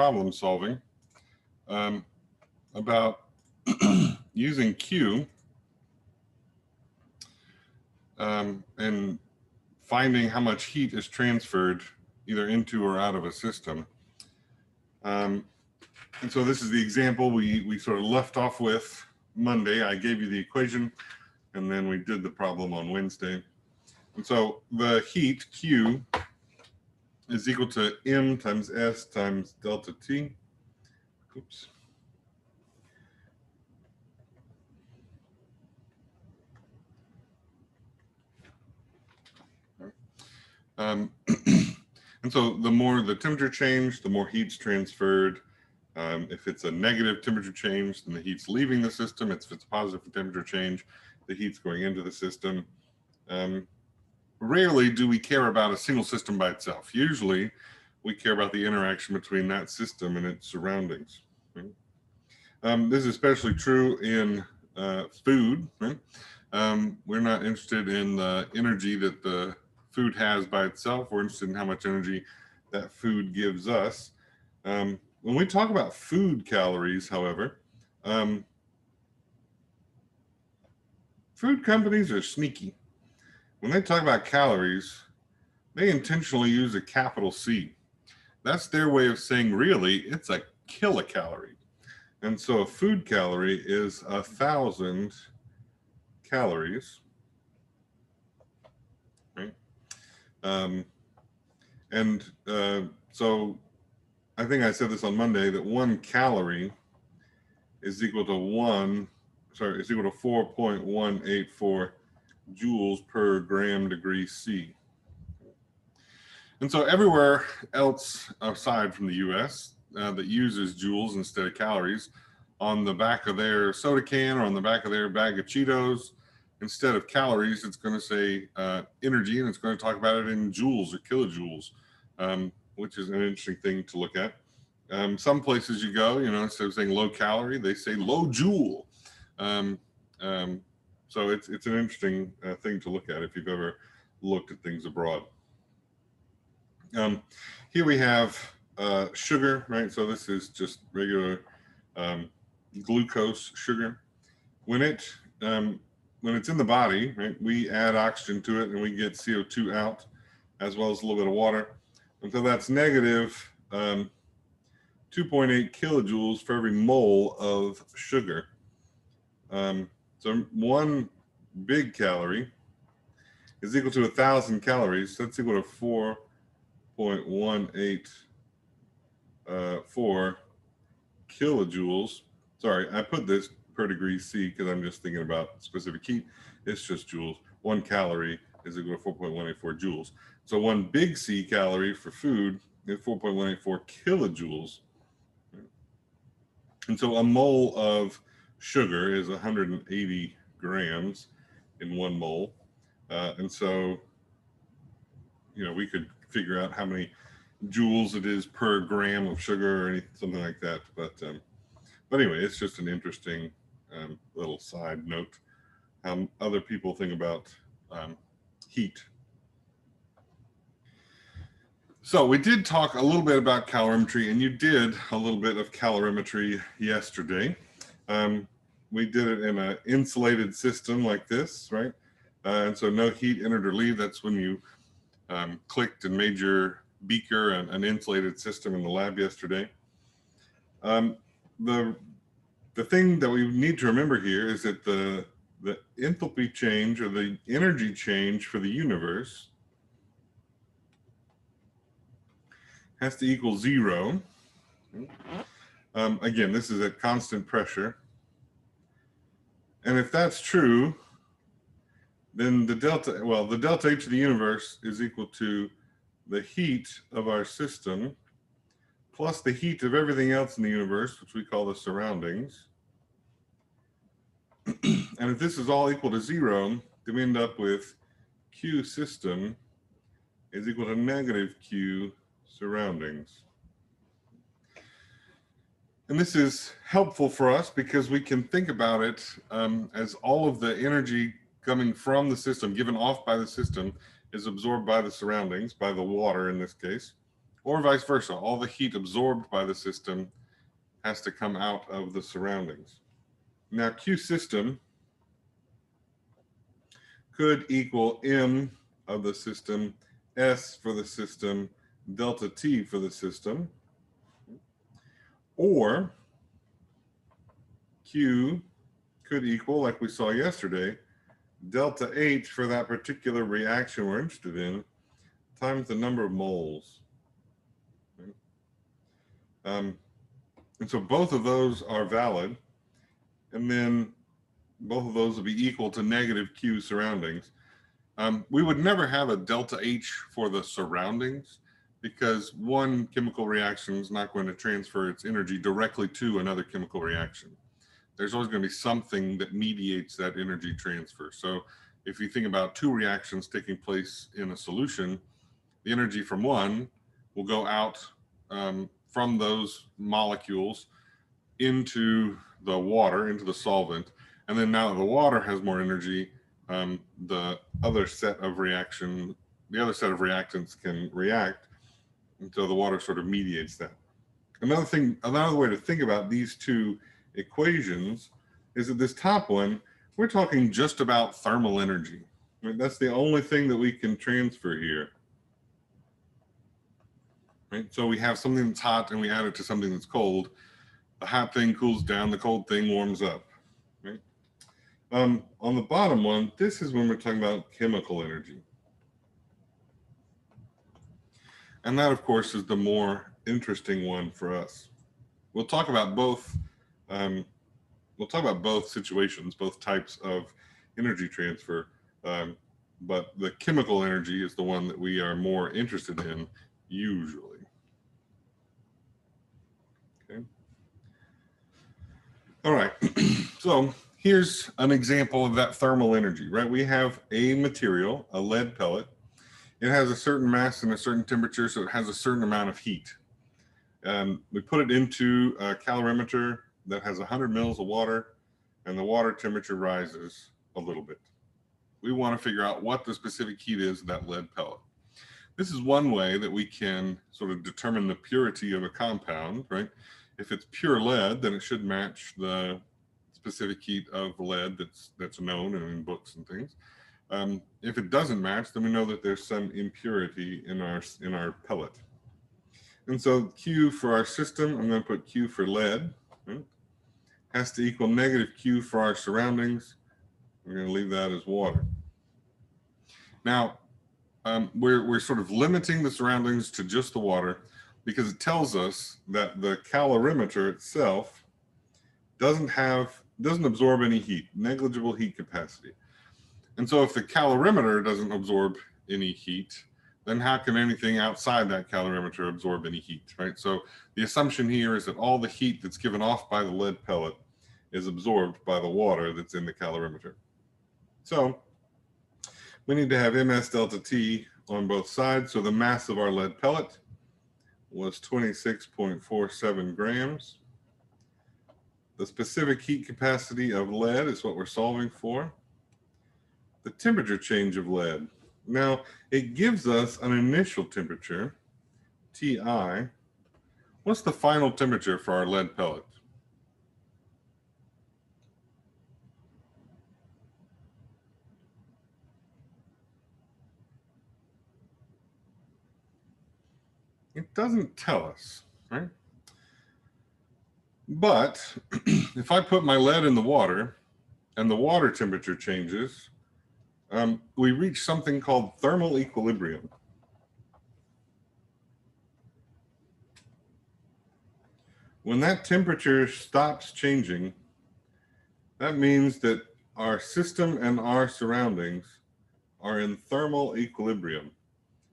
problem solving about using Q and finding how much heat is transferred either into or out of a system. And so this is the example we sort of left off with Monday. I gave you the equation, and then we did the problem on Wednesday. And so the heat, Q, is equal to M times S times delta T. Oops. And so the more the temperature change, the more heat's transferred. If it's a negative temperature change, then the heat's leaving the system. If it's positive temperature change, the heat's going into the system. Rarely do we care about a single system by itself. Usually we care about the interaction between that system and its surroundings. Right? This is especially true in food. Right? We're not interested in the energy that the food has by itself. We're interested in how much energy that food gives us. When we talk about food calories, however, food companies are sneaky. When they talk about calories, they intentionally use a capital C. That's their way of saying, really, it's a kilocalorie. And so a food calorie is 1,000 calories. Right? So I think I said this on Monday, that 1 calorie is equal to 4.184 joules per gram degree C. And so everywhere else aside from the US that uses joules instead of calories, on the back of their soda can or on the back of their bag of Cheetos, instead of calories, it's going to say energy, and it's going to talk about it in joules or kilojoules, which is an interesting thing to look at. Some places you go, instead of saying low calorie, they say low joule. So it's an interesting thing to look at if you've ever looked at things abroad. Here we have sugar, right? So this is just regular glucose sugar. When it's in the body, right, we add oxygen to it and we get CO2 out, as well as a little bit of water. And so that's negative 2.8 kilojoules for every mole of sugar. So 1 big calorie is equal to 1,000 calories. That's equal to 4.184 kilojoules. Sorry, I put this per degree C because I'm just thinking about specific heat. It's just joules. 1 calorie is equal to 4.184 joules. So 1 big C calorie for food is 4.184 kilojoules. And so a mole of sugar is 180 grams in 1 mole. And so, we could figure out how many joules it is per gram of sugar or something like that. But anyway, it's just an interesting little side note how other people think about heat. So we did talk a little bit about calorimetry, and you did a little bit of calorimetry yesterday. We did it in an insulated system like this, right? And so no heat entered or leave. That's when you clicked and made your beaker an insulated system in the lab yesterday. The thing that we need to remember here is that the enthalpy change, or the energy change for the universe, has to equal 0. Again, this is at constant pressure. And if that's true, then the delta H of the universe is equal to the heat of our system plus the heat of everything else in the universe, which we call the surroundings. And if this is all equal to 0, then we end up with Q system is equal to negative Q surroundings. And this is helpful for us because we can think about it as all of the energy coming from the system, given off by the system, is absorbed by the surroundings, by the water in this case, or vice versa. All the heat absorbed by the system has to come out of the surroundings. Now, Q system could equal M of the system, S for the system, delta T for the system, or Q could equal, like we saw yesterday, delta H for that particular reaction we're interested in, times the number of moles. And so both of those are valid, and then both of those will be equal to negative Q surroundings. We would never have a delta H for the surroundings because one chemical reaction is not going to transfer its energy directly to another chemical reaction. There's always going to be something that mediates that energy transfer. So if you think about two reactions taking place in a solution, the energy from one will go out from those molecules into the water, into the solvent. And then now that the water has more energy, the other set of reactants can react. And so the water sort of mediates that. Another way to think about these two equations is that this top one, we're talking just about thermal energy. Right? That's the only thing that we can transfer here. Right? So we have something that's hot and we add it to something that's cold. The hot thing cools down, the cold thing warms up. Right? On the bottom one, this is when we're talking about chemical energy. And that, of course, is the more interesting one for us. We'll talk about both. We'll talk about both situations, both types of energy transfer. But the chemical energy is the one that we are more interested in usually. Okay. All right. So here's an example of that thermal energy, right? We have a material, a lead pellet. It has a certain mass and a certain temperature, so it has a certain amount of heat. We put it into a calorimeter that has 100 mils of water, and the water temperature rises a little bit. We want to figure out what the specific heat is of that lead pellet. This is one way that we can sort of determine the purity of a compound, right? If it's pure lead, then it should match the specific heat of lead that's known and in books and things. If it doesn't match, then we know that there's some impurity in our pellet. And so Q for our system, I'm going to put Q for lead, right? Has to equal negative Q for our surroundings. We're going to leave that as water. Now, we're sort of limiting the surroundings to just the water because it tells us that the calorimeter itself doesn't absorb any heat, negligible heat capacity. And so if the calorimeter doesn't absorb any heat, then how can anything outside that calorimeter absorb any heat, right? So the assumption here is that all the heat that's given off by the lead pellet is absorbed by the water that's in the calorimeter. So we need to have MS delta T on both sides. So the mass of our lead pellet was 26.47 grams. The specific heat capacity of lead is what we're solving for. The temperature change of lead. Now, it gives us an initial temperature, Ti. What's the final temperature for our lead pellet? It doesn't tell us, right? But if I put my lead in the water and the water temperature changes, we reach something called thermal equilibrium. When that temperature stops changing, that means that our system and our surroundings are in thermal equilibrium.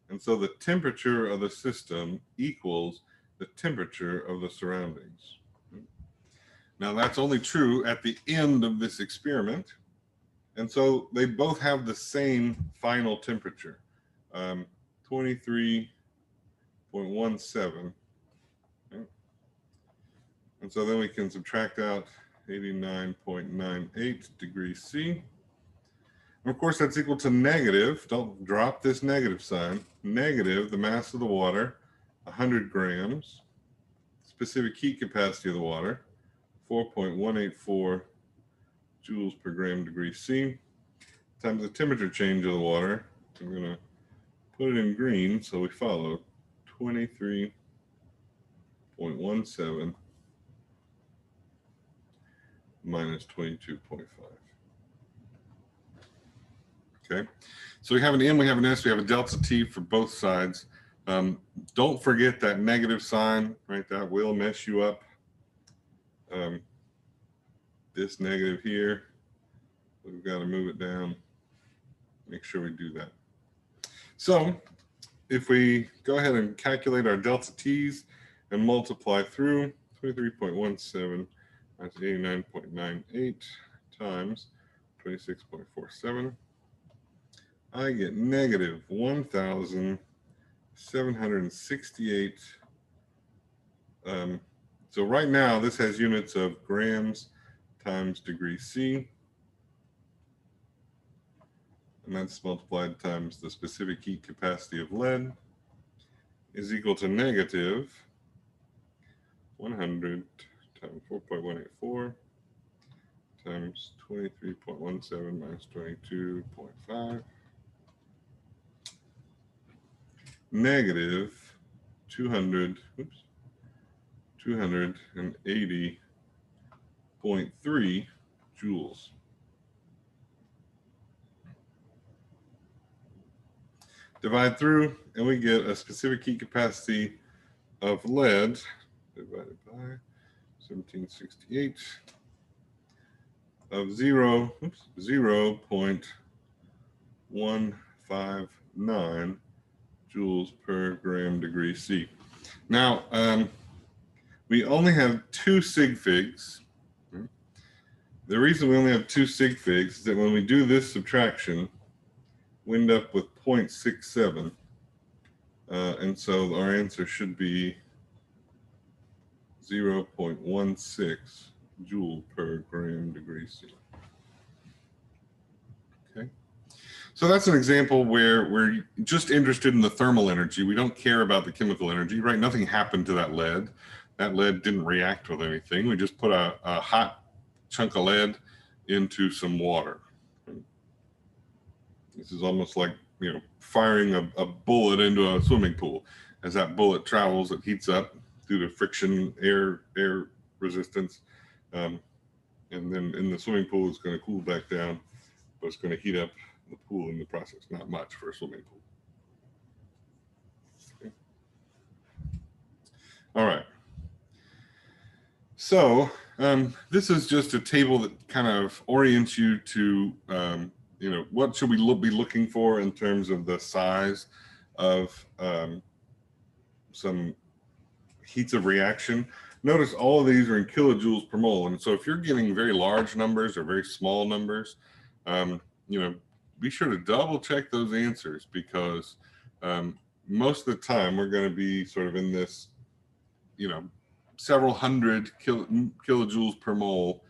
And so the temperature of the system equals the temperature of the surroundings. Now that's only true at the end of this experiment. And so they both have the same final temperature, 23.17. Okay. And so then we can subtract out 89.98 degrees C. And of course, that's equal to negative, don't drop this negative sign, negative the mass of the water 100 grams. Specific heat capacity of the water, 4.184 joules per gram degree C, times the temperature change of the water. I'm going to put it in green so we follow 23.17 minus 22.5. Okay, so we have an M, we have an S, we have a delta T for both sides. Don't forget that negative sign, right? That will mess you up. This negative here, we've got to move it down. Make sure we do that. So if we go ahead and calculate our delta T's and multiply through 23.17 minus 89.98 times 26.47, I get negative 1,768. So right now this has units of grams times degree C, and that's multiplied times the specific heat capacity of lead is equal to negative 100 times 4.184 times 23.17 minus 22.5, negative 280.3 joules. Divide through, and we get a specific heat capacity of lead divided by 1768 of 0.159 joules per gram degree C. Now, we only have 2 sig figs. The reason we only have 2 sig figs is that when we do this subtraction, we end up with 0.67. And so our answer should be 0.16 joule per gram degree C. Okay. So that's an example where we're just interested in the thermal energy. We don't care about the chemical energy, right? Nothing happened to that lead. That lead didn't react with anything. We just put a hot chunk of lead into some water. This is almost like, you know, firing a bullet into a swimming pool. As that bullet travels, it heats up due to friction, air resistance. And then in the swimming pool, it's going to cool back down, but it's going to heat up the pool in the process. Not much for a swimming pool. Okay. All right. So this is just a table that kind of orients you to, you know, what should we be looking for in terms of the size of some heats of reaction. Notice all of these are in kilojoules per mole. And so if you're getting very large numbers or very small numbers, you know, be sure to double check those answers, because most of the time we're going to be sort of in this, you know, several hundred kilojoules per mole.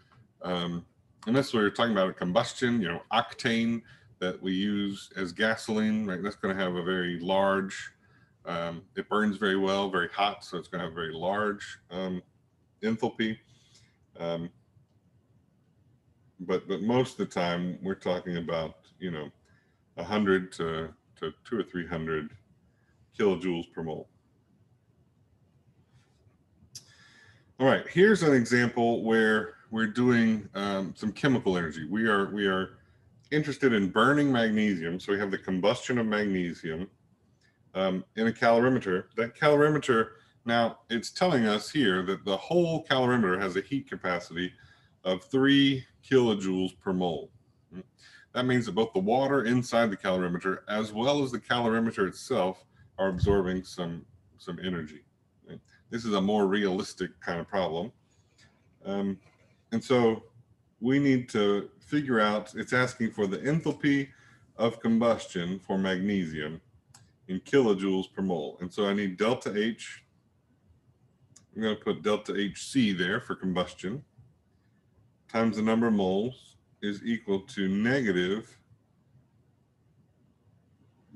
Unless we're talking about a combustion, you know, octane that we use as gasoline, right? That's going to have a very large, it burns very well, very hot, so it's going to have a very large enthalpy. But most of the time we're talking about, you know, 100 to 200 or 300 kilojoules per mole. All right, here's an example where we're doing some chemical energy. We are interested in burning magnesium, so we have the combustion of magnesium in a calorimeter. That calorimeter, now it's telling us here that the whole calorimeter has a heat capacity of 3 kilojoules per mole. That means that both the water inside the calorimeter as well as the calorimeter itself are absorbing some energy. Right? This is a more realistic kind of problem. And so we need to figure out, it's asking for the enthalpy of combustion for magnesium in kilojoules per mole. And so I need delta H. I'm going to put delta HC there for combustion, times the number of moles is equal to negative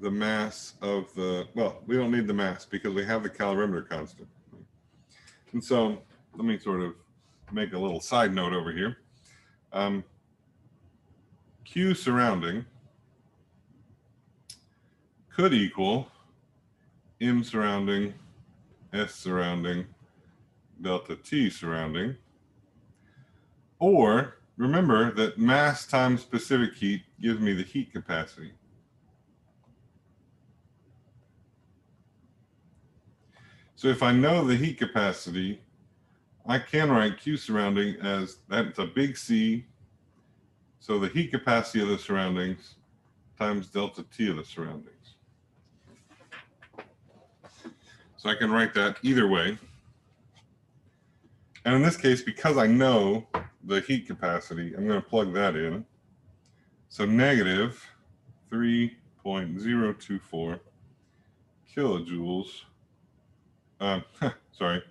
the mass of the, well, we don't need the mass because we have the calorimeter constant. And so let me sort of make a little side note over here. Q surrounding could equal M surrounding, S surrounding, delta T surrounding. Or remember that mass times specific heat gives me the heat capacity. So if I know the heat capacity, I can write Q surrounding as that's a big C. So the heat capacity of the surroundings times delta T of the surroundings. So I can write that either way. And in this case, because I know the heat capacity, I'm going to plug that in. So negative 3.024 kilojoules. Sorry,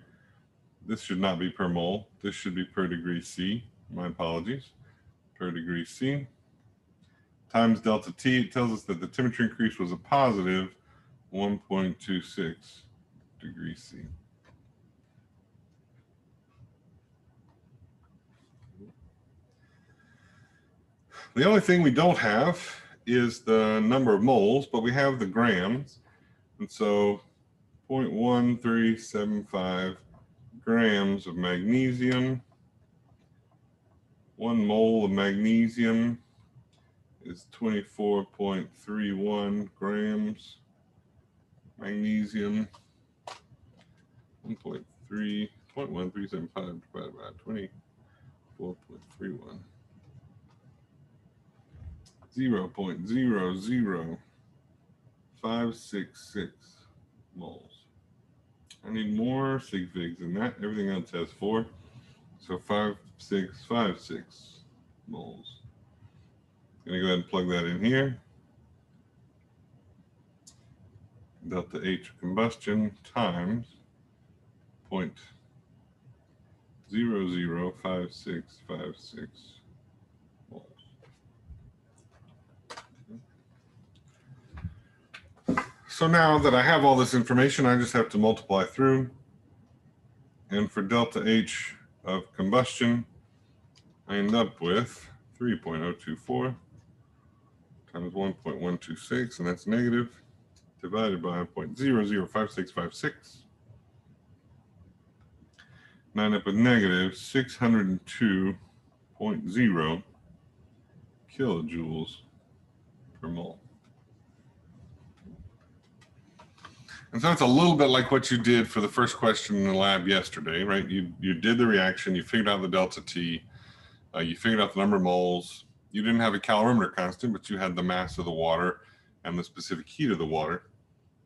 this should not be per mole. This should be per degree C. My apologies. Per degree C times delta T. It tells us that the temperature increase was a positive 1.26 degrees C. The only thing we don't have is the number of moles, but we have the grams. And so 0.1375 grams of magnesium. 1 mole of magnesium is 24.31 grams. Magnesium 0.1375 divided by 24.31. 0.00566 moles. I need more sig figs than that. Everything else has 4. So 5656 moles. I'm going to go ahead and plug that in here. Delta H of combustion times 0.005656 moles. So now that I have all this information, I just have to multiply through. And for delta H of combustion, I end up with 3.024 times 1.126, and that's negative, divided by 0.005656. And I end up with negative 602.0 kilojoules per mole. And so it's a little bit like what you did for the first question in the lab yesterday, right? You did the reaction, you figured out the delta T, you figured out the number of moles. You didn't have a calorimeter constant, but you had the mass of the water and the specific heat of the water.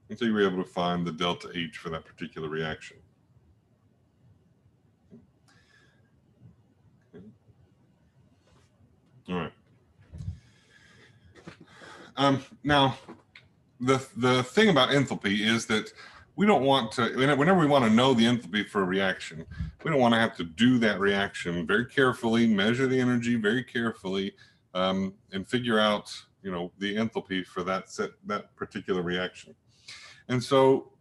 And so you were able to find the delta H for that particular reaction. Okay. All right. Now, the thing about enthalpy is that we don't want to, whenever we want to know the enthalpy for a reaction, we don't want to have to do that reaction very carefully, measure the energy very carefully, and figure out, the enthalpy for that particular reaction. And so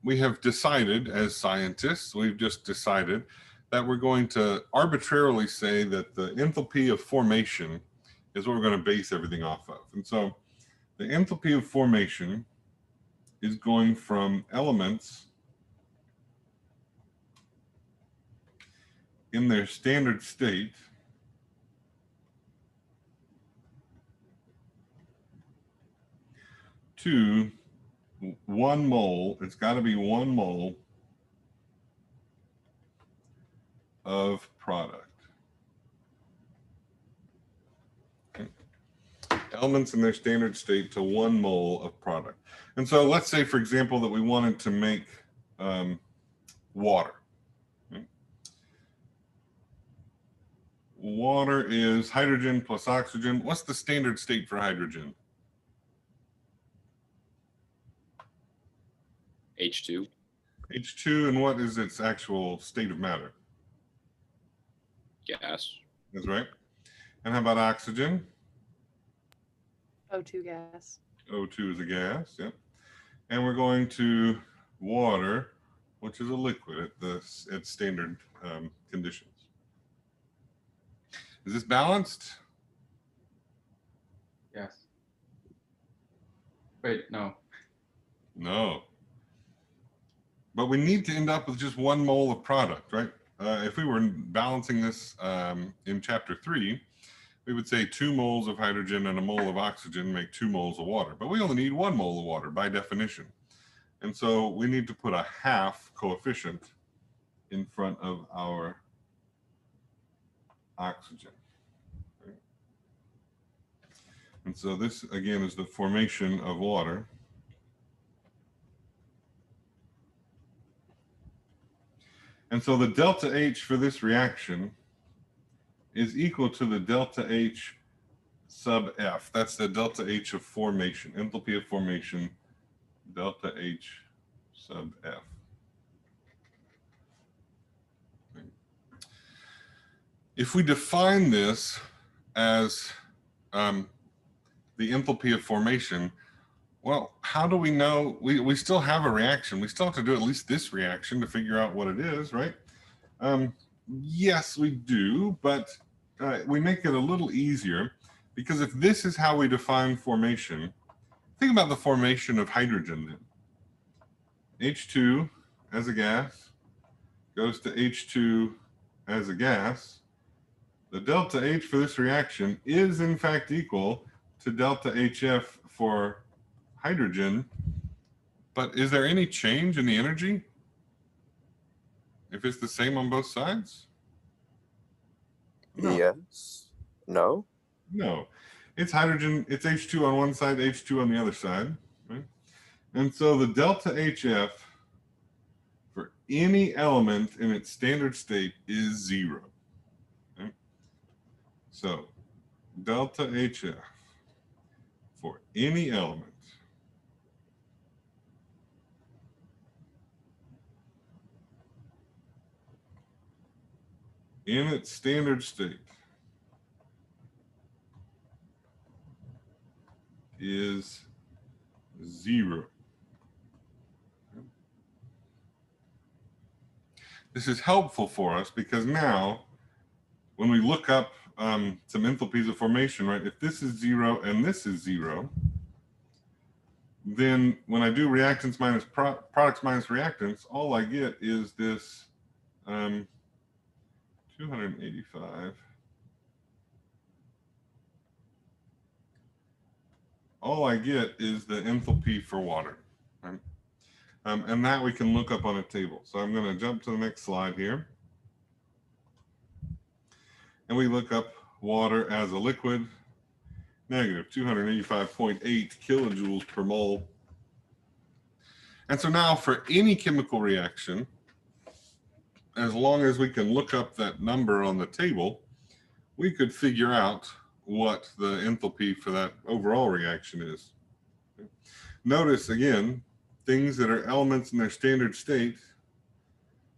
we have decided, as scientists, we've just decided that we're going to arbitrarily say that the enthalpy of formation is what we're going to base everything off of. And so the enthalpy of formation is going from elements in their standard state to 1 mole. It's got to be 1 mole of product. Okay. Elements in their standard state to 1 mole of product. And so let's say, for example, that we wanted to make water. Okay. Water is hydrogen plus oxygen. What's the standard state for hydrogen? H2. H2, and what is its actual state of matter? Gas. That's right. And how about oxygen? O2 gas. O2 is a gas, yep. And we're going to water, which is a liquid at standard conditions. Is this balanced? Yes. Wait, no. No. But we need to end up with just 1 mole of product, right? If we were balancing this in chapter 3, we would say 2 moles of hydrogen and a mole of oxygen make 2 moles of water. But we only need 1 mole of water by definition. And so we need to put a half coefficient in front of our oxygen. Right? And so this, again, is the formation of water. And so the delta H for this reaction is equal to the delta H sub F. That's the delta H of formation, enthalpy of formation, delta H sub F. If we define this as the enthalpy of formation, well, how do we know? We still have a reaction. We still have to do at least this reaction to figure out what it is, right? Yes, we do, but we make it a little easier because if this is how we define formation, think about the formation of hydrogen then. H2 as a gas goes to H2 as a gas. The delta H for this reaction is in fact equal to delta HF for hydrogen, but is there any change in the energy if it's the same on both sides? No. Yes. No? No. It's hydrogen, it's H2 on one side, H2 on the other side, right? And so the delta HF for any element in its standard state is 0. Okay? So delta HF for any element in its standard state is 0. This is helpful for us because now when we look up some enthalpies of formation, right, if this is 0 and this is 0, then when I do reactants minus products minus reactants, all I get is this 285. All I get is the enthalpy for water, right? And that we can look up on a table. So I'm going to jump to the next slide here. And we look up water as a liquid, negative 285.8 kilojoules per mole. And so now for any chemical reaction, as long as we can look up that number on the table, we could figure out what the enthalpy for that overall reaction is. Notice again, things that are elements in their standard state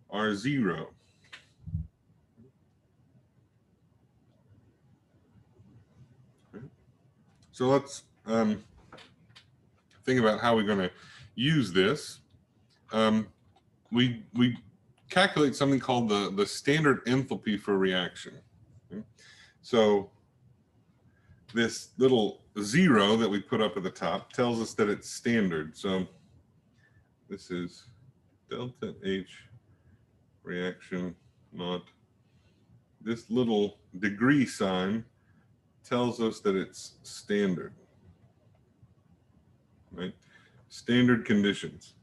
are 0. So let's think about how we're going to use this. We calculate something called the standard enthalpy for a reaction. Okay? So this little 0 that we put up at the top tells us that it's standard. So this is delta H reaction not. This little degree sign tells us that it's standard, right? Standard conditions.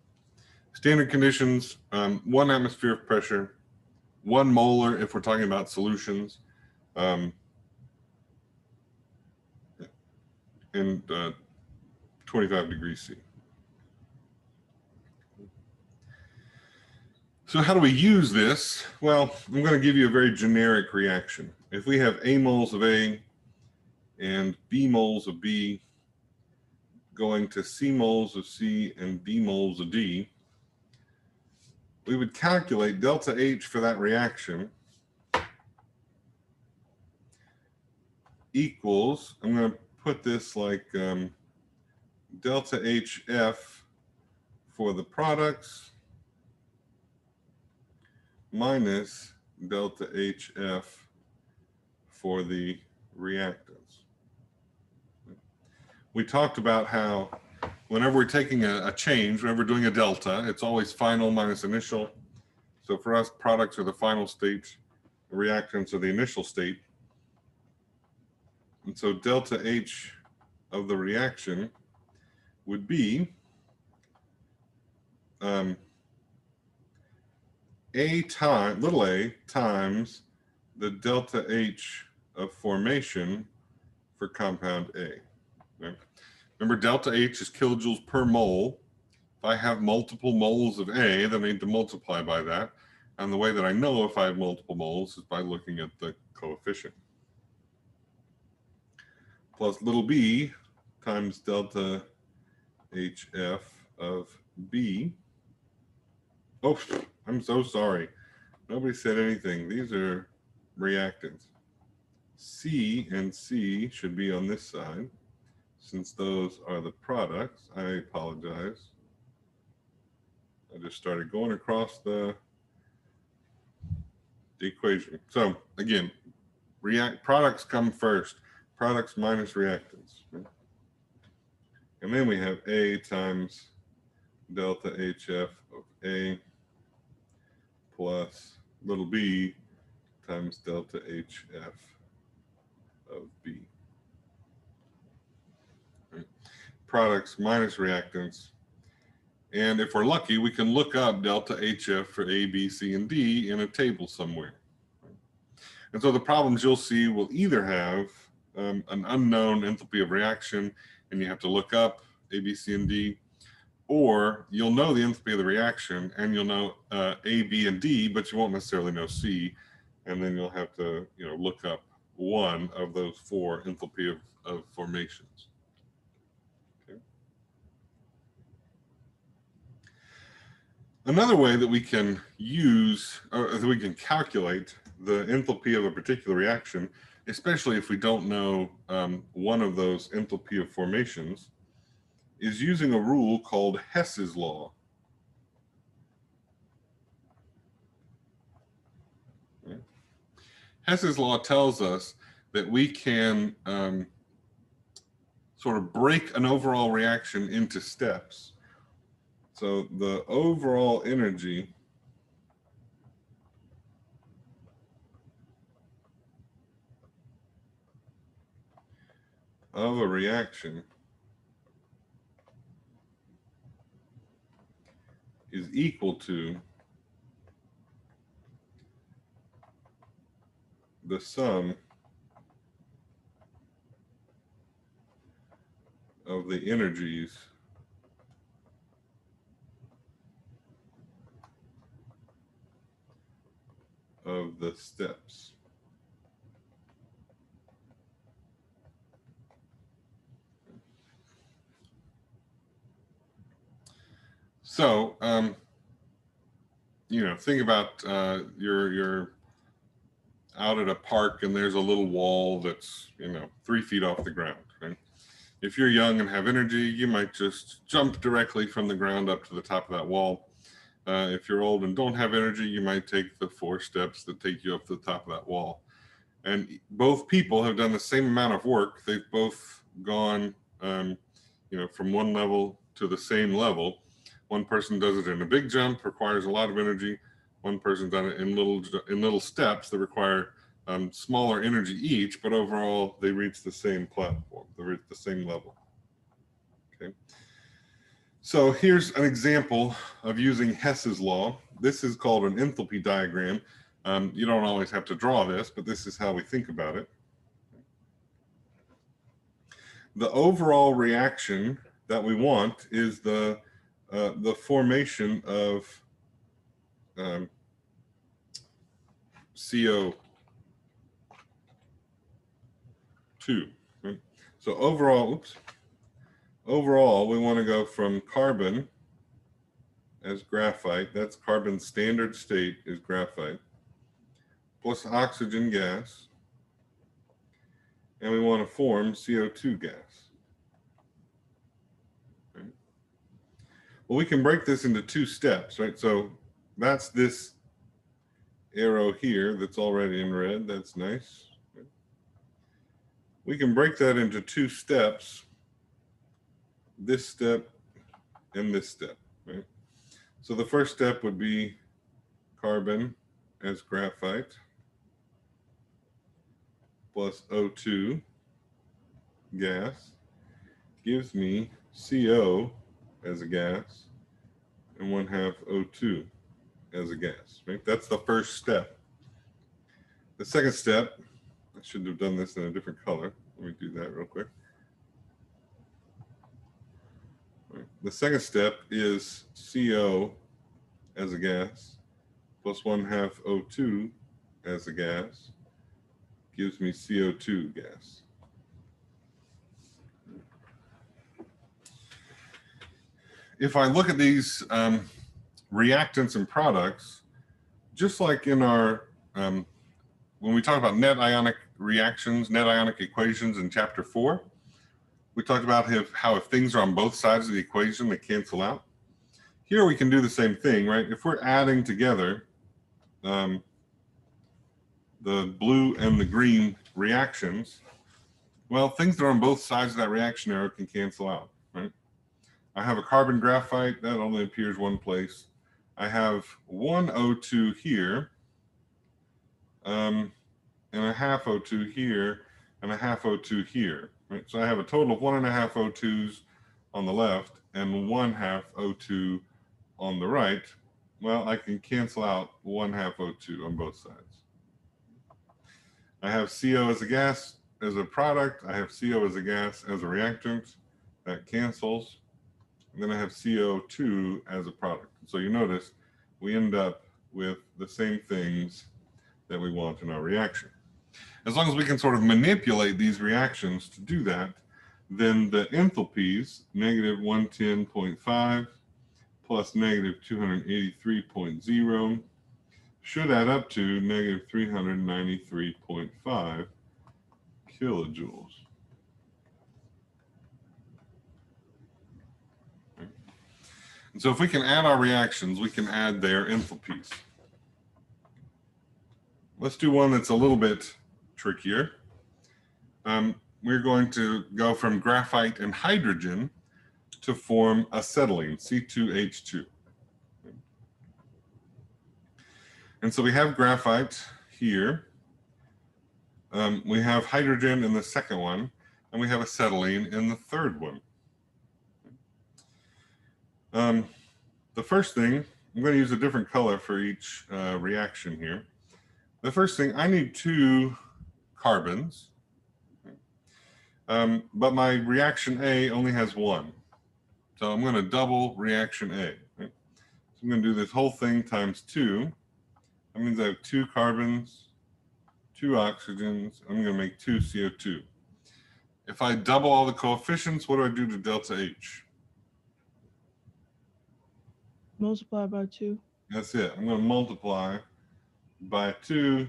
Standard conditions, 1 atmosphere of pressure, 1 molar if we're talking about solutions, and 25 degrees C. So how do we use this? Well, I'm going to give you a very generic reaction. If we have A moles of A and B moles of B going to C moles of C and D moles of D, we would calculate delta H for that reaction equals, I'm going to put this like delta HF for the products minus delta HF for the reactants. We talked about how whenever we're taking a change, whenever we're doing a delta, it's always final minus initial. So for us, products are the final state, reactants are the initial state. And so delta H of the reaction would be little a times the delta H of formation for compound A. Right? Remember, delta H is kilojoules per mole. If I have multiple moles of A, then I need to multiply by that. And the way that I know if I have multiple moles is by looking at the coefficient. Plus little b times delta HF of B. Oh, I'm so sorry. Nobody said anything. These are reactants. C and C should be on this side. Since those are the products, I apologize. I just started going across the equation. So again, products come first. Products minus reactants. Right? And then we have A times delta HF of A plus little b times delta HF of B. Right? Products minus reactants. And if we're lucky, we can look up delta HF for A, B, C, and D in a table somewhere. And so the problems you'll see will either have an unknown enthalpy of reaction, and you have to look up A, B, C, and D, or you'll know the enthalpy of the reaction, and you'll know A, B, and D, but you won't necessarily know C, and then you'll have to look up one of those four enthalpy of formations. Another way that we can use, or that we can calculate the enthalpy of a particular reaction, especially if we don't know one of those enthalpy of formations, is using a rule called Hess's law. Right? Hess's law tells us that we can sort of break an overall reaction into steps. So the overall energy of a reaction is equal to the sum of the energies of the steps. So, think about you're out at a park and there's a little wall that's 3 feet off the ground. Right? If you're young and have energy, you might just jump directly from the ground up to the top of that wall. If you're old and don't have energy, you might take the 4 steps that take you up to the top of that wall. And both people have done the same amount of work. They've both gone, from one level to the same level. One person does it in a big jump, requires a lot of energy. One person's done it in little steps that require smaller energy each, but overall they reach the same platform. They reach the same level. Okay. So here's an example of using Hess's law. This is called an enthalpy diagram. You don't always have to draw this, but this is how we think about it. The overall reaction that we want is the formation of CO2. Right? So overall, we want to go from carbon as graphite. That's carbon's standard state is graphite, plus oxygen gas, and we want to form CO2 gas. Well, we can break this into two steps, right? So that's this arrow here that's already in red. That's nice. We can break that into two steps, this step and this step, right? So the first step would be carbon as graphite plus O2 gas gives me CO as a gas and 1/2 O2 as a gas, right? That's the first step. The second step, I should have done this in a different color. Let me do that real quick. Right. The second step is CO as a gas plus 1/2 O2 as a gas gives me CO2 gas. If I look at these reactants and products, just like in our, when we talk about net ionic reactions, net ionic equations in chapter 4, we talked about how if things are on both sides of the equation, they cancel out. Here we can do the same thing, right? If we're adding together the blue and the green reactions, well, things that are on both sides of that reaction arrow can cancel out, right? I have a carbon graphite that only appears one place. I have one O2 here, and a half O2 here, and a half O2 here, right? So I have a total of 1.5 O2s on the left and 1/2 O2 on the right. Well, I can cancel out 1/2 O2 on both sides. I have CO as a gas as a product. I have CO as a gas as a reactant. That cancels. And then I have CO2 as a product. So you notice we end up with the same things that we want in our reaction. As long as we can sort of manipulate these reactions to do that, then the enthalpies, negative 110.5 plus negative 283.0, should add up to negative 393.5 kilojoules. And so if we can add our reactions, we can add their enthalpies. Let's do one that's a little bit trickier. We're going to go from graphite and hydrogen to form acetylene, C2H2. And so we have graphite here. We have hydrogen in the second one, and we have acetylene in the third one. The first thing, I'm going to use a different color for each reaction here. The first thing, I need 2 carbons, but my reaction A only has 1. So I'm going to double reaction A. Right? So I'm going to do this whole thing times 2. That means I have 2 carbons, 2 oxygens. I'm going to make 2 CO2. If I double all the coefficients, what do I do to delta H? Multiply by 2. That's it. I'm going to multiply by 2,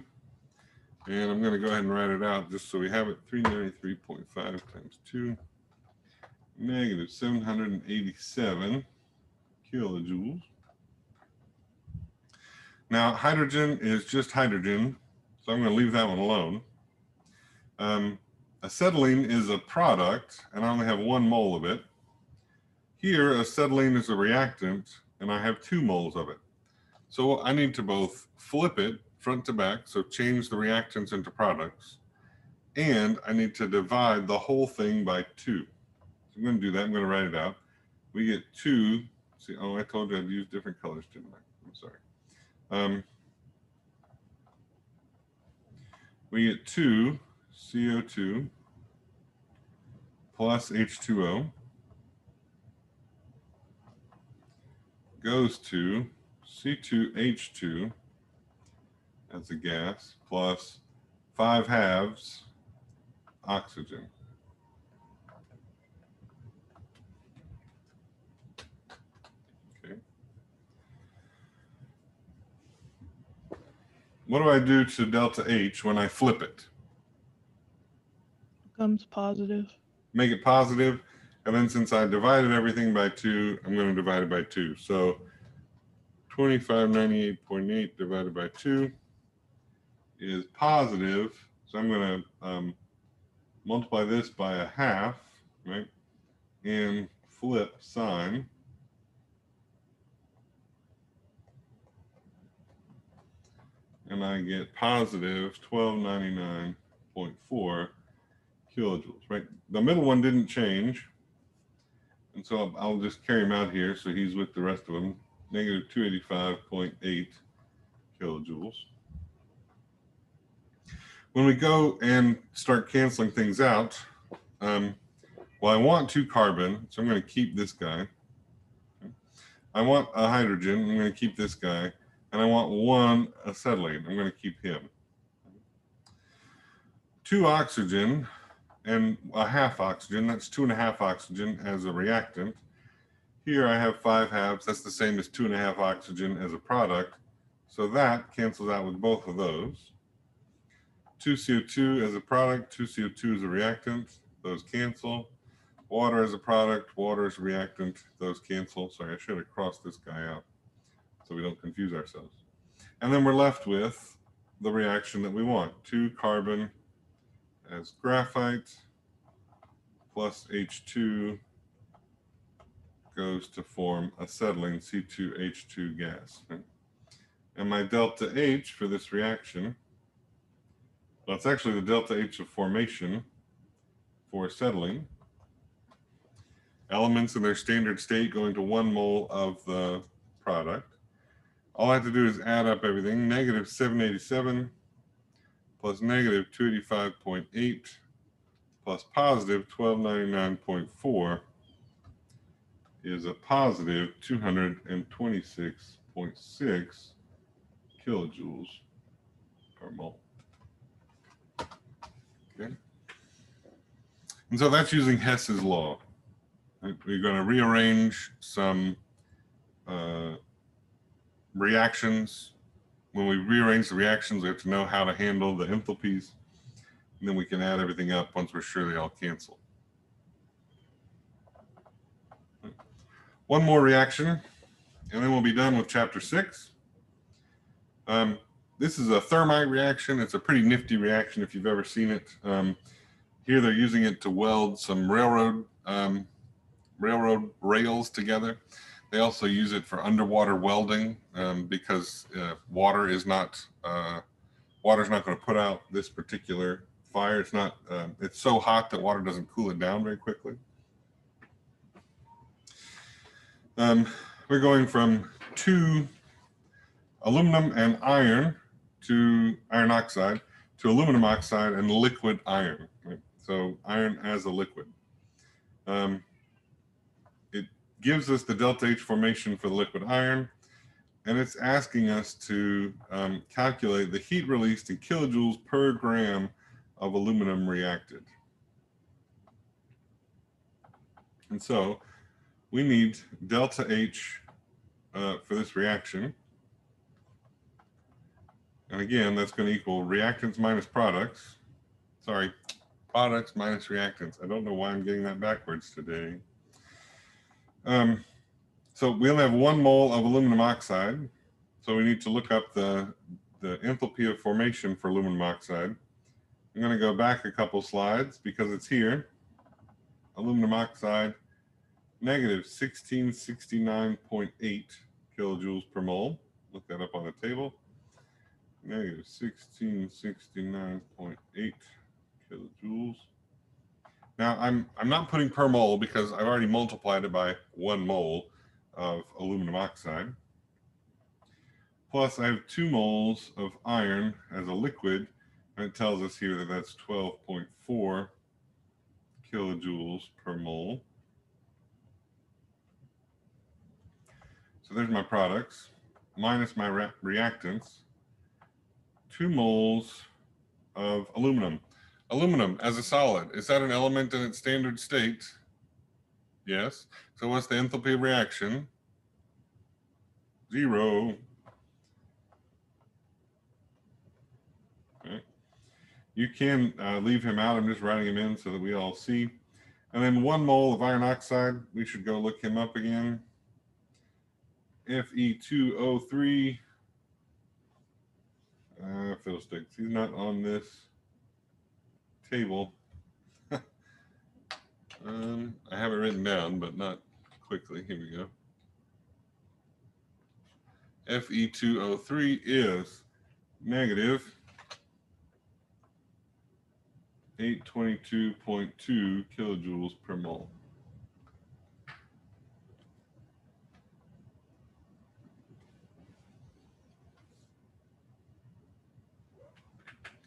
and I'm going to go ahead and write it out just so we have it. 393.5 times 2, negative 787 kilojoules. Now, hydrogen is just hydrogen, so I'm going to leave that one alone. Acetylene is a product, and I only have 1 mole of it. Here, acetylene is a reactant, and I have 2 moles of it. So I need to both flip it front to back, so change the reactants into products, and I need to divide the whole thing by 2. So I'm going to do that. I'm going to write it out. We get 2. See, oh, I told you I'd use different colors, didn't I? I'm sorry. We get 2 CO2 plus H2O goes to C2H2 as a gas plus 5/2 oxygen. Okay. What do I do to delta H when I flip it? Becomes positive. Make it positive. And then since I divided everything by 2, I'm going to divide it by 2. So 2598.8 divided by 2 is positive. So I'm going to multiply this by a half, right? And flip sign. And I get positive 1299.4 kilojoules, right? The middle one didn't change. And so I'll just carry him out here. So he's with the rest of them, negative 285.8 kilojoules. When we go and start canceling things out, well, I want 2 carbon, so I'm going to keep this guy. I want a hydrogen, I'm going to keep this guy. And I want 1 acetylene, I'm going to keep him. 2 oxygen and a half oxygen, that's 2.5 oxygen as a reactant. Here I have 5 halves, that's the same as 2.5 oxygen as a product. So that cancels out with both of those. 2 CO2 as a product, 2 CO2 as a reactant, those cancel. Water as a product, water as a reactant, those cancel. Sorry, I should have crossed this guy out so we don't confuse ourselves. And then we're left with the reaction that we want. 2 carbon as graphite plus H2 goes to form acetylene C2H2 gas. And my delta H for this reaction, well, it's actually the delta H of formation for acetylene. Elements in their standard state going to 1 mole of the product. All I have to do is add up everything. Negative 787 plus negative 285.8 plus positive 1299.4 is a positive 226.6 kilojoules per mole. Okay. And so that's using Hess's law. We're going to rearrange some reactions. When we rearrange the reactions, we have to know how to handle the enthalpies. And then we can add everything up once we're sure they all cancel. One more reaction, and then we'll be done with chapter 6. This is a thermite reaction. It's a pretty nifty reaction if you've ever seen it. Here they're using it to weld some railroad rails together. They also use it for underwater welding because water's not going to put out this particular fire. It's not. It's so hot that water doesn't cool it down very quickly. We're going from 2 aluminum and iron to iron oxide to aluminum oxide and liquid iron. Right? So iron as a liquid. It gives us the delta H formation for the liquid iron, and it's asking us to calculate the heat released in kilojoules per gram of aluminum reacted. And so we need delta H for this reaction. And again, that's going to equal reactants minus products. Sorry, products minus reactants. I don't know why I'm getting that backwards today. So we only have 1 mole of aluminum oxide. So we need to look up the enthalpy of formation for aluminum oxide. I'm going to go back a couple slides because it's here. Aluminum oxide, negative 1669.8 kilojoules per mole. Look that up on the table. Negative 1669.8 kilojoules. Now I'm not putting per mole because I've already multiplied it by 1 mole of aluminum oxide. Plus I have 2 moles of iron as a liquid, and it tells us here that that's 12.4 kilojoules per mole. So there's my products minus my reactants. 2 moles of aluminum. Aluminum as a solid, is that an element in its standard state? Yes. So what's the enthalpy of reaction? 0. Okay. You can leave him out. I'm just writing him in so that we all see. And then 1 mole of iron oxide, we should go look him up again. Fe2O3. Fiddlesticks, he's not on this table. I have it written down, but not quickly. Here we go. Fe2O3 is negative 822.2 kilojoules per mole.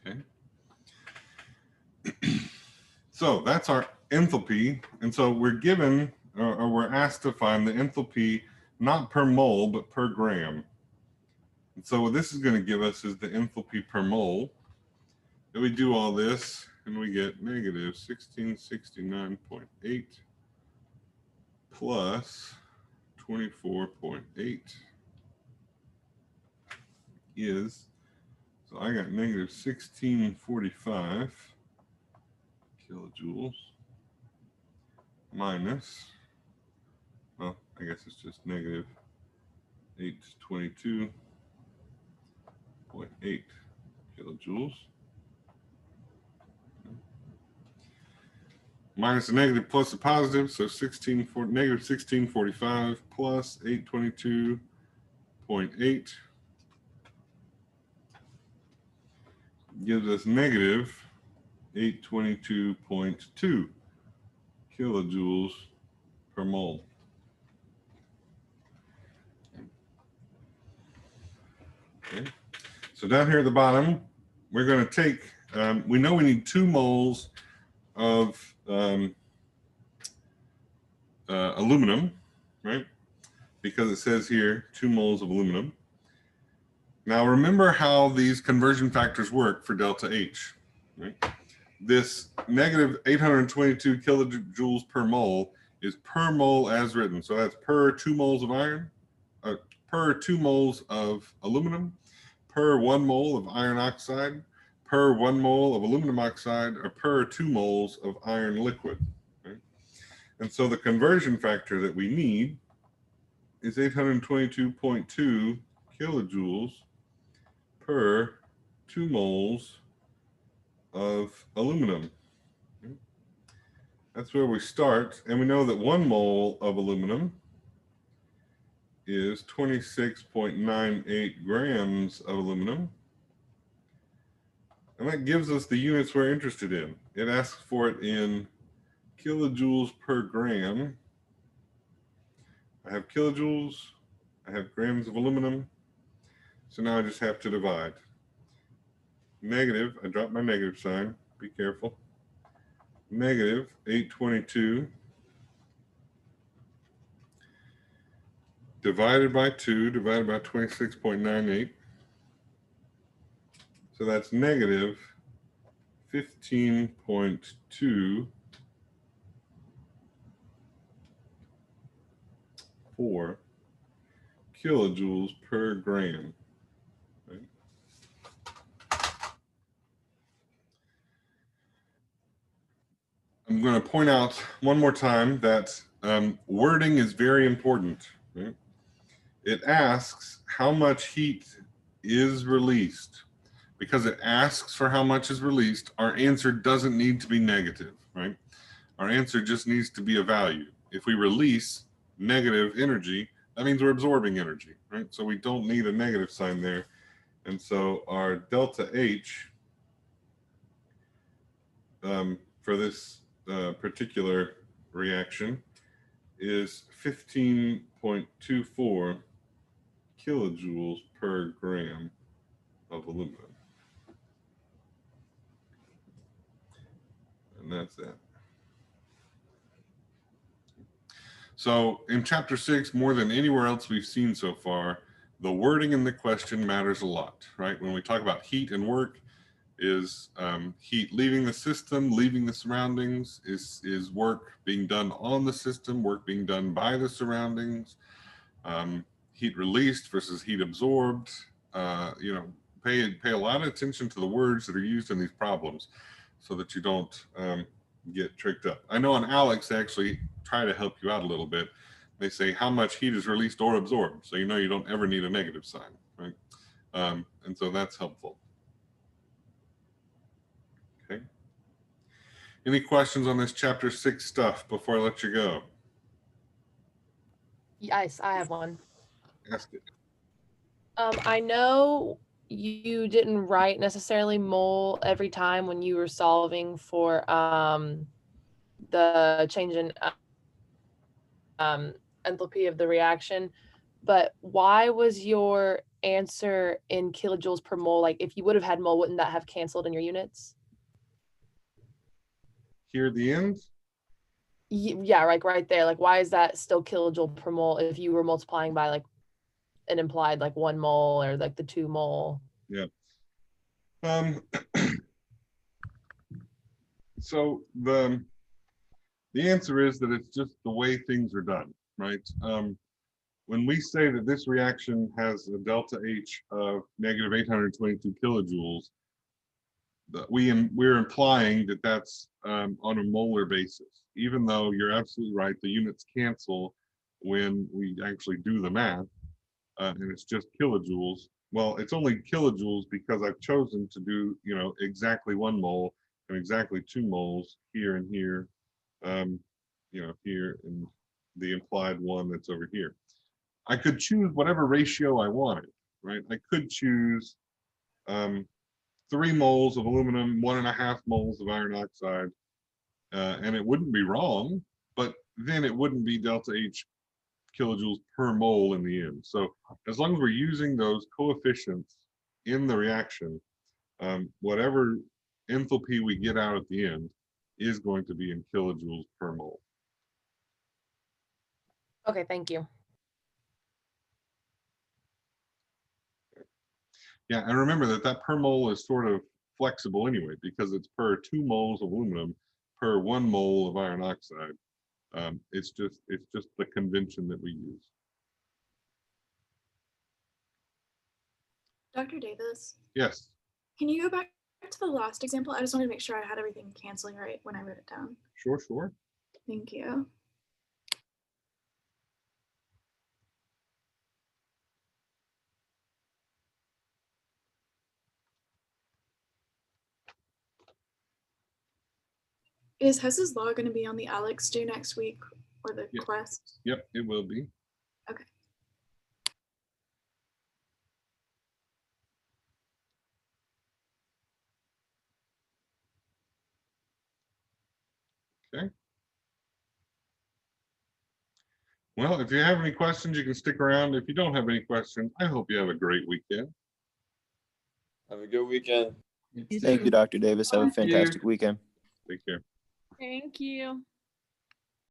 Okay. So that's our enthalpy. And so we're given, or we're asked to find the enthalpy not per mole, but per gram. And so what this is going to give us is the enthalpy per mole. And we do all this, and we get negative 1669.8 plus 24.8 is, so I got negative 1645 kilojoules minus, well, I guess it's just negative 822.8 kilojoules. Minus the negative plus the positive, so negative 1645 plus 822.8 gives us negative 822.2 kilojoules per mole. Okay. So down here at the bottom, we're going to take, we know we need 2 moles of aluminum, right? Because it says here 2 moles of aluminum. Now remember how these conversion factors work for delta H, right? This negative 822 kilojoules per mole is per mole as written. So that's per 2 moles of iron, per 2 moles of aluminum, per 1 mole of iron oxide, per 1 mole of aluminum oxide, or per 2 moles of iron liquid. Right? And so the conversion factor that we need is 822.2 kilojoules per 2 moles of aluminum. That's where we start. And we know that 1 mole of aluminum is 26.98 grams of aluminum. And that gives us the units we're interested in. It asks for it in kilojoules per gram. I have kilojoules, I have grams of aluminum. So now I just have to divide. Negative, I dropped my negative sign, be careful. Negative 822 divided by 2 divided by 26.98. So that's negative 15.24 kilojoules per gram. Right? I'm going to point out one more time that wording is very important. Right? It asks how much heat is released. Because it asks for how much is released, our answer doesn't need to be negative, right? Our answer just needs to be a value. If we release negative energy, that means we're absorbing energy, right? So we don't need a negative sign there. And so our delta H for this particular reaction is 15.24 kilojoules per gram of aluminum. And that's that. So in chapter 6, more than anywhere else we've seen so far, the wording in the question matters a lot, right? When we talk about heat and work, is heat leaving the system, leaving the surroundings? Is work being done on the system, work being done by the surroundings? Heat released versus heat absorbed? You know, pay a lot of attention to the words that are used in these problems so that you don't get tricked up. I know on Alex, they actually try to help you out a little bit. They say how much heat is released or absorbed. So you know you don't ever need a negative sign, right? And so that's helpful. Okay. Any questions on this chapter 6 stuff before I let you go? Yes, I have one. Ask it. I know you didn't write necessarily mole every time when you were solving for the change in enthalpy of the reaction, but why was your answer in kilojoules per mole? Like if you would have had mole, wouldn't that have canceled in your units? Here at the end? Yeah, like right there. Like why is that still kilojoule per mole if you were multiplying by like an implied like 1 mole or like the 2 mole? Yeah. So the answer is that it's just the way things are done, right? When we say that this reaction has a delta H of negative 822 kilojoules, we're implying that that's on a molar basis, even though you're absolutely right, the units cancel when we actually do the math, and it's just kilojoules. Well, it's only kilojoules because I've chosen to do, exactly 1 mole and exactly 2 moles here and here, here and the implied one that's over here. I could choose whatever ratio I wanted, right? I could choose 3 moles of aluminum, 1.5 moles of iron oxide, and it wouldn't be wrong, but then it wouldn't be delta H kilojoules per mole in the end. So as long as we're using those coefficients in the reaction, whatever enthalpy we get out at the end is going to be in kilojoules per mole. Okay, thank you. Yeah, and remember that per mole is sort of flexible anyway, because it's per 2 moles of aluminum per 1 mole of iron oxide. It's just the convention that we use. Dr. Davis, Yes. can you go back to the last example? I just wanted to make sure I had everything canceling right when I wrote it down. Sure, sure. Thank you. Is Hess's law going to be on the Alex due next week or the Yeah. Quest? Yep, it will be. Okay. Okay. Well, if you have any questions, you can stick around. If you don't have any questions, I hope you have a great weekend. Have a good weekend. You Thank too. you, Dr. Davis. Have a fantastic weekend. Take care. Thank you.